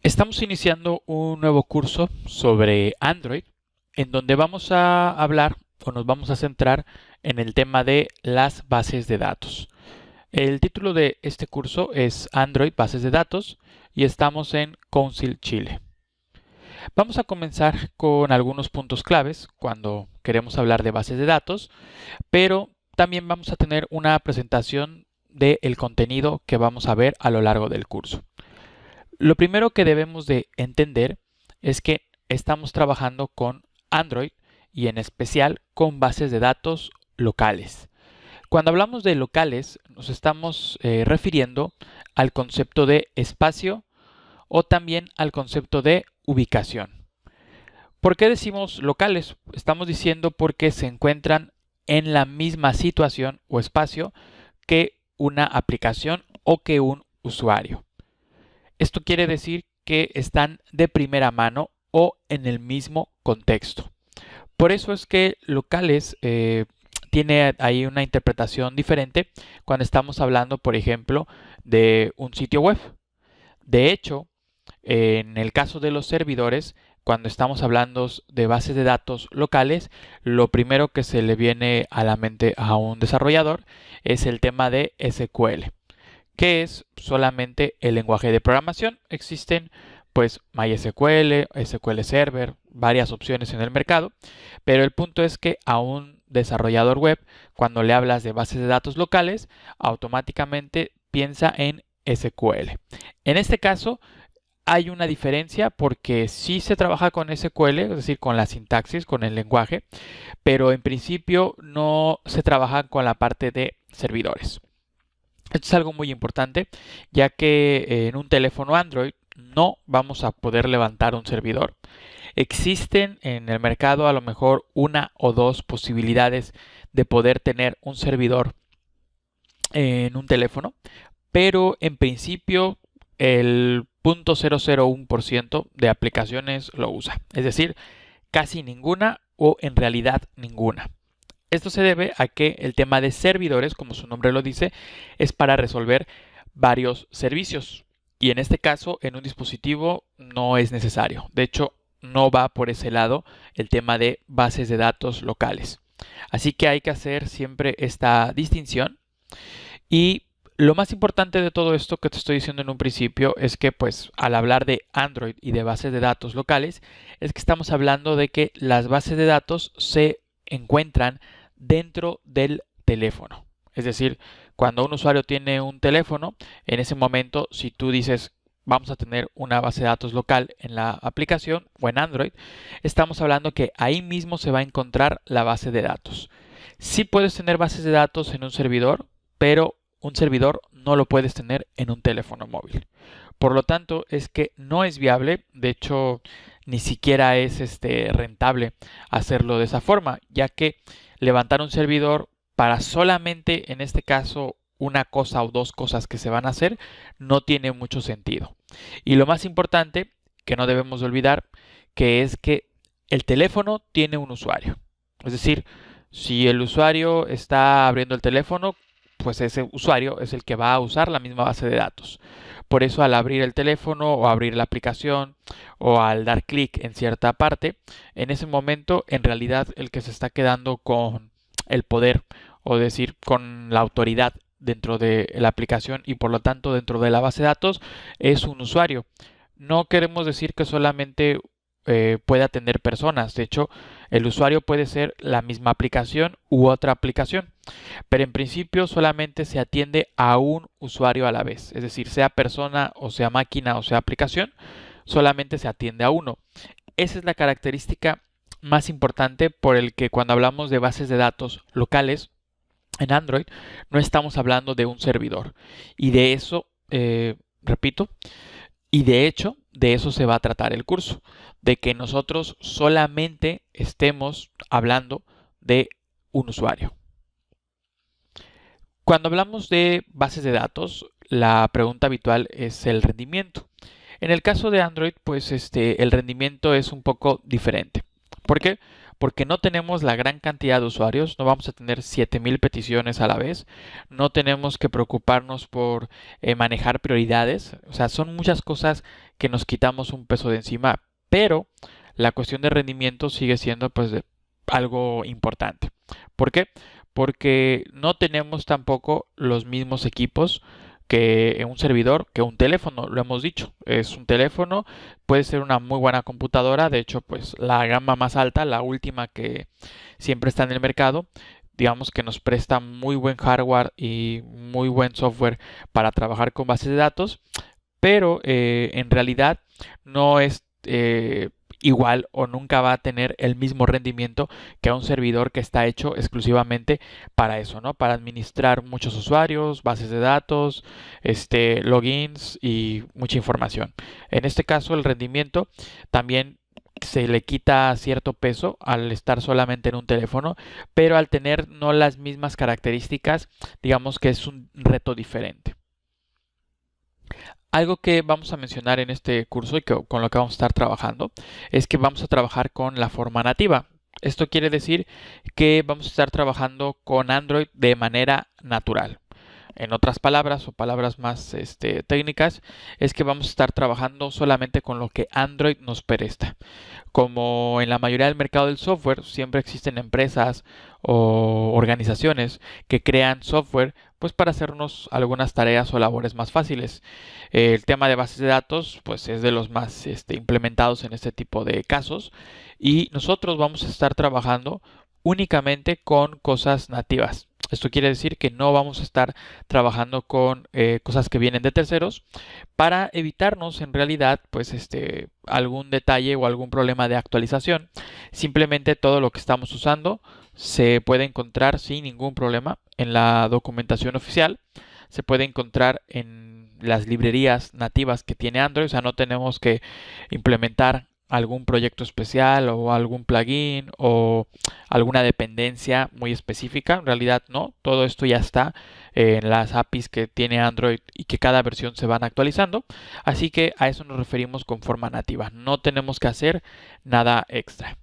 Estamos iniciando un nuevo curso sobre Android, en donde vamos a hablar o nos vamos a centrar en el tema de las bases de datos. El título de este curso es Android Bases de Datos y estamos en Council Chile. Vamos a comenzar con algunos puntos claves cuando queremos hablar de bases de datos, pero también vamos a tener una presentación del contenido que vamos a ver a lo largo del curso. Lo primero que debemos de entender es que estamos trabajando con Android y en especial con bases de datos locales. Cuando hablamos de locales nos estamos refiriendo al concepto de espacio o también al concepto de ubicación. ¿Por qué decimos locales? Estamos diciendo porque se encuentran en la misma situación o espacio que una aplicación o que un usuario. Esto quiere decir que están de primera mano o en el mismo contexto. Por eso es que locales tiene ahí una interpretación diferente cuando estamos hablando, por ejemplo, de un sitio web. De hecho, en el caso de los servidores, cuando estamos hablando de bases de datos locales, lo primero que se le viene a la mente a un desarrollador es el tema de SQL, que es solamente el lenguaje de programación. Existen pues MySQL, SQL Server, varias opciones en el mercado, pero el punto es que a un desarrollador web, cuando le hablas de bases de datos locales, automáticamente piensa en SQL. En este caso, hay una diferencia porque sí se trabaja con SQL, es decir, con la sintaxis, con el lenguaje, pero en principio no se trabaja con la parte de servidores. Esto es algo muy importante, ya que en un teléfono Android no vamos a poder levantar un servidor. Existen en el mercado a lo mejor una o dos posibilidades de poder tener un servidor en un teléfono, pero en principio el 0.001% de aplicaciones lo usa, es decir, casi ninguna o en realidad ninguna. Esto se debe a que el tema de servidores, como su nombre lo dice, es para resolver varios servicios. Y en este caso, en un dispositivo no es necesario. De hecho, no va por ese lado el tema de bases de datos locales. Así que hay que hacer siempre esta distinción. Y lo más importante de todo esto que te estoy diciendo en un principio es que, pues, al hablar de Android y de bases de datos locales, es que estamos hablando de que las bases de datos se encuentran dentro del teléfono. Es decir, cuando un usuario tiene un teléfono, en ese momento, si tú dices vamos a tener una base de datos local en la aplicación o en Android, estamos hablando que ahí mismo se va a encontrar la base de datos. Sí puedes tener bases de datos en un servidor, pero un servidor no lo puedes tener en un teléfono móvil. Por lo tanto, es que no es viable, de hecho, ni siquiera es rentable hacerlo de esa forma, ya que levantar un servidor para solamente, en este caso, una cosa o dos cosas que se van a hacer, no tiene mucho sentido. Y lo más importante, que no debemos de olvidar, que es que el teléfono tiene un usuario. Es decir, si el usuario está abriendo el teléfono, pues ese usuario es el que va a usar la misma base de datos. Por eso al abrir el teléfono o abrir la aplicación o al dar clic en cierta parte, en ese momento en realidad el que se está quedando con el poder o decir con la autoridad dentro de la aplicación y por lo tanto dentro de la base de datos es un usuario. No queremos decir que solamente puede atender personas. De hecho, el usuario puede ser la misma aplicación u otra aplicación, pero en principio solamente se atiende a un usuario a la vez. Es decir, sea persona o sea máquina o sea aplicación, solamente se atiende a uno. Esa es la característica más importante por el que cuando hablamos de bases de datos locales en Android no estamos hablando de un servidor. Y de eso, repito, y de hecho, de eso se va a tratar el curso, de que nosotros solamente estemos hablando de un usuario. Cuando hablamos de bases de datos, la pregunta habitual es el rendimiento. En el caso de Android, pues el rendimiento es un poco diferente. ¿Por qué? porque no tenemos la gran cantidad de usuarios, no vamos a tener 7000 peticiones a la vez, no tenemos que preocuparnos por manejar prioridades, o sea, son muchas cosas que nos quitamos un peso de encima, pero la cuestión de rendimiento sigue siendo pues algo importante. ¿Por qué? Porque no tenemos tampoco los mismos equipos que un servidor, que un teléfono, lo hemos dicho, es un teléfono, puede ser una muy buena computadora, de hecho pues la gama más alta, la última que siempre está en el mercado, digamos que nos presta muy buen hardware y muy buen software para trabajar con bases de datos, pero en realidad no es igual o nunca va a tener el mismo rendimiento que a un servidor que está hecho exclusivamente para eso, ¿no? Para administrar muchos usuarios, bases de datos, logins y mucha información. En este caso, el rendimiento también se le quita cierto peso al estar solamente en un teléfono, pero al tener no las mismas características, digamos que es un reto diferente. Algo que vamos a mencionar en este curso y con lo que vamos a estar trabajando es que vamos a trabajar con la forma nativa. Esto quiere decir que vamos a estar trabajando con Android de manera natural. En otras palabras o palabras más técnicas, es que vamos a estar trabajando solamente con lo que Android nos presta. Como en la mayoría del mercado del software, siempre existen empresas o organizaciones que crean software pues para hacernos algunas tareas o labores más fáciles. El tema de bases de datos pues es de los más implementados en este tipo de casos y nosotros vamos a estar trabajando únicamente con cosas nativas. Esto quiere decir que no vamos a estar trabajando con cosas que vienen de terceros para evitarnos en realidad pues algún detalle o algún problema de actualización. Simplemente todo lo que estamos usando se puede encontrar sin ningún problema en la documentación oficial. Se puede encontrar en las librerías nativas que tiene Android, o sea, no tenemos que implementar algún proyecto especial o algún plugin o alguna dependencia muy específica. En realidad no, todo esto ya está en las APIs que tiene Android y que cada versión se van actualizando. Así que a eso nos referimos con forma nativa. No tenemos que hacer nada extra.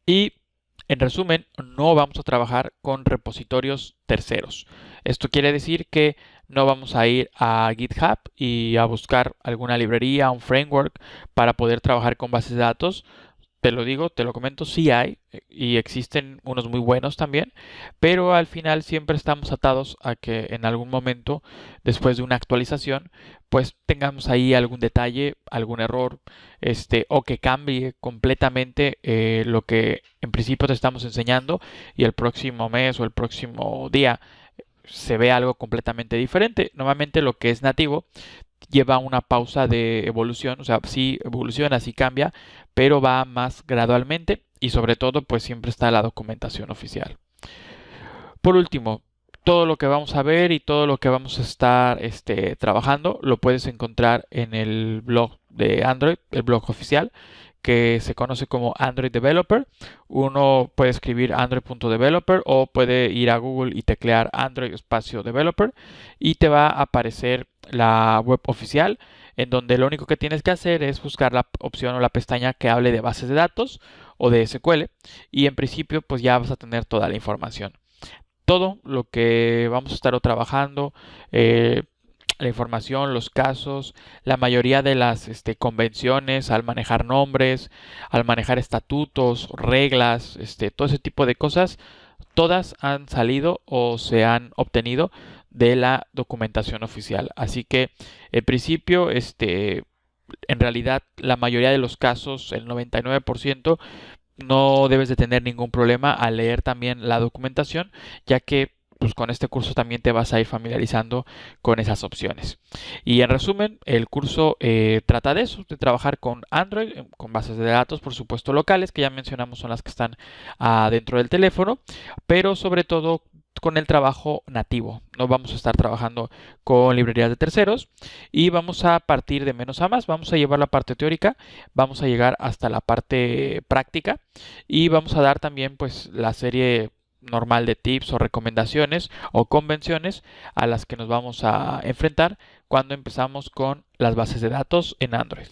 Y en resumen, no vamos a trabajar con repositorios terceros. Esto quiere decir que no vamos a ir a GitHub y a buscar alguna librería, un framework para poder trabajar con bases de datos. Te lo digo, te lo comento, sí hay y existen unos muy buenos también, pero al final siempre estamos atados a que en algún momento, después de una actualización, pues tengamos ahí algún detalle, algún error, o que cambie completamente lo que en principio te estamos enseñando y el próximo mes o el próximo día se ve algo completamente diferente. Normalmente lo que es nativo lleva una pausa de evolución, o sea, sí evoluciona, sí cambia, pero va más gradualmente y sobre todo pues siempre está la documentación oficial. Por último, todo lo que vamos a ver y todo lo que vamos a estar trabajando lo puedes encontrar en el blog de Android, el blog oficial, que se conoce como Android Developer. Uno puede escribir android.developer o puede ir a Google y teclear Android espacio developer y te va a aparecer la web oficial en donde lo único que tienes que hacer es buscar la opción o la pestaña que hable de bases de datos o de SQL y en principio pues ya vas a tener toda la información. Todo lo que vamos a estar trabajando, la información, los casos, la mayoría de las convenciones al manejar nombres, al manejar estatutos, reglas, todo ese tipo de cosas, todas han salido o se han obtenido de la documentación oficial. Así que en principio, en realidad la mayoría de los casos, el 99%, no debes de tener ningún problema al leer también la documentación, ya que pues con este curso también te vas a ir familiarizando con esas opciones. Y en resumen, el curso trata de eso, de trabajar con Android, con bases de datos, por supuesto locales, que ya mencionamos son las que están dentro del teléfono, pero sobre todo con el trabajo nativo. No vamos a estar trabajando con librerías de terceros y vamos a partir de menos a más. Vamos a llevar la parte teórica, vamos a llegar hasta la parte práctica y vamos a dar también pues la serie normal de tips o recomendaciones o convenciones a las que nos vamos a enfrentar cuando empezamos con las bases de datos en Android.